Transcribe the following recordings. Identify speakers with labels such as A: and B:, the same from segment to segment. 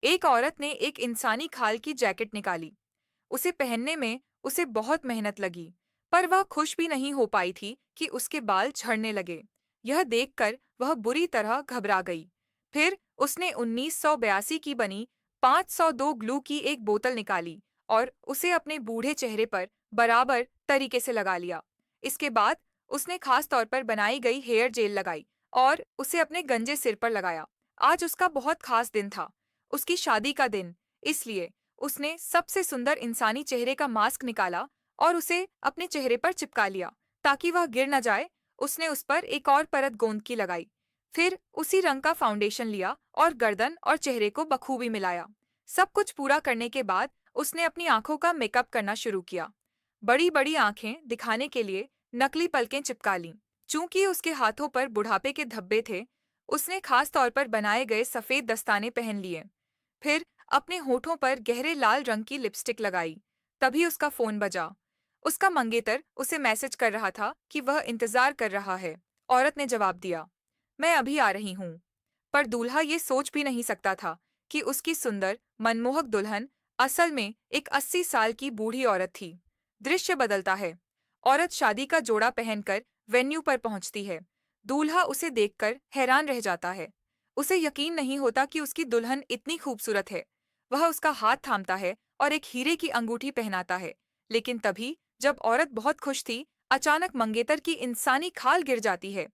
A: एक औरत ने एक इंसानी खाल की जैकेट निकाली। उसे पहनने में उसे बहुत मेहनत लगी, पर वह खुश भी नहीं हो पाई थी कि उसके बाल झड़ने लगे। यह देखकर वह बुरी तरह घबरा गई। फिर उसने 1982 की बनी 502 ग्लू की एक बोतल निकाली और उसे अपने बूढ़े चेहरे पर बराबर तरीके से लगा लिया। इसके बाद उसने खास तौर पर बनाई गई हेयर जेल लगाई और उसे अपने गंजे सिर पर लगाया। आज उसका बहुत खास दिन था, उसकी शादी का दिन। इसलिए उसने सबसे सुंदर इंसानी चेहरे का मास्क निकाला और उसे अपने चेहरे पर चिपका लिया ताकि वह गिर न जाए। उसने उस पर एक और परत गोंद की लगाई। फिर उसी रंग का फाउंडेशन लिया और गर्दन और चेहरे को बखूबी मिलाया। सब कुछ पूरा करने के बाद उसने अपनी आंखों का मेकअप करना शुरू किया। बड़ी बड़ी आंखें दिखाने के लिए नकली पलकें चिपका लीं। चूंकि उसके हाथों पर बुढ़ापे के धब्बे थे, उसने खास तौर पर बनाए गए सफेद दस्ताने पहन लिए। फिर अपने होठों पर गहरे लाल रंग की लिपस्टिक लगाई। तभी उसका फोन बजा। उसका मंगेतर उसे मैसेज कर रहा था कि वह इंतजार कर रहा है। औरत ने जवाब दिया, मैं अभी आ रही हूँ। पर दूल्हा ये सोच भी नहीं सकता था कि उसकी सुंदर मनमोहक दुल्हन असल में एक 80 साल की बूढ़ी औरत थी। दृश्य बदलता है। औरत शादी का जोड़ा पहनकर वेन्यू पर पहुंचती है। दूल्हा उसे देखकर हैरान रह जाता है। उसे यकीन नहीं होता कि उसकी दुल्हन इतनी खूबसूरत है। वह उसका हाथ थामता है और एक हीरे की अंगूठी पहनाता है। लेकिन तभी जब औरत बहुत खुश थी, अचानक मंगेतर की इंसानी खाल गिर जाती है।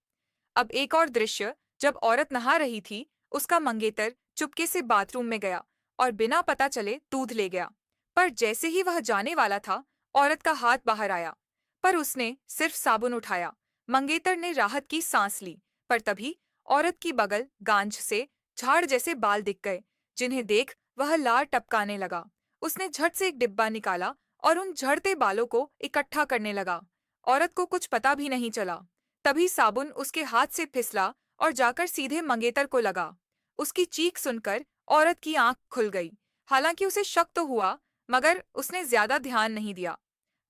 A: अब एक और दृश्य, जब औरत नहा रही थी, उसका मंगेतर चुपके से बाथरूम में गया और बिना पता चले दूध ले गया। पर जैसे ही वह जाने वाला था, औरत का हाथ बाहर आया, पर उसने सिर्फ साबुन उठाया। मंगेतर ने राहत की सांस ली, पर तभी औरत की बगल गांज से झाड़ जैसे बाल दिख गए, जिन्हें देख वह लार टपकाने लगा। उसने झट से एक डिब्बा निकाला और उन झड़ते बालों को इकट्ठा करने लगा। औरत को कुछ पता भी नहीं चला। तभी साबुन उसके हाथ से फिसला और जाकर सीधे मंगेतर को लगा। उसकी चीख सुनकर औरत की आंख खुल गई। हालांकि उसे शक तो हुआ, मगर उसने ज्यादा ध्यान नहीं दिया।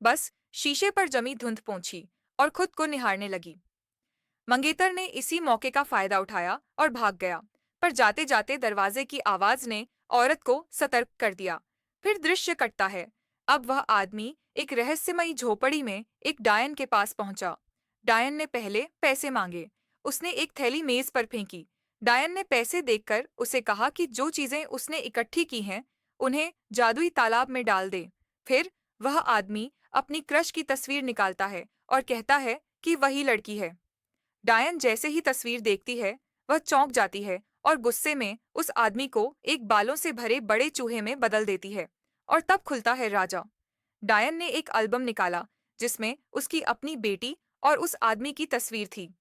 A: बस शीशे पर जमी धुंध पोंछी और खुद को निहारने लगी। मंगेतर ने इसी मौके का फायदा उठाया और भाग गया। पर जाते जाते दरवाजे की आवाज ने औरत को सतर्क कर दिया। फिर दृश्य कटता है। अब वह आदमी एक रहस्यमयी झोपड़ी में एक डायन के पास पहुंचा। डायन ने पहले पैसे मांगे। उसने एक थैली मेज पर फेंकी। डायन ने पैसे देखकर उसे कहा कि जो चीजें उसने इकट्ठी की हैं, उन्हें जादुई तालाब में डाल दे। फिर वह आदमी अपनी क्रश की तस्वीर निकालता है और कहता है कि वही लड़की है। डायन जैसे ही तस्वीर देखती है, वह चौंक जाती है और गुस्से में उस आदमी को एक बालों से भरे बड़े चूहे में बदल देती है। और तब खुलता है राजा। डायन ने एक एल्बम निकाला जिसमें उसकी अपनी बेटी और उस आदमी की तस्वीर थी।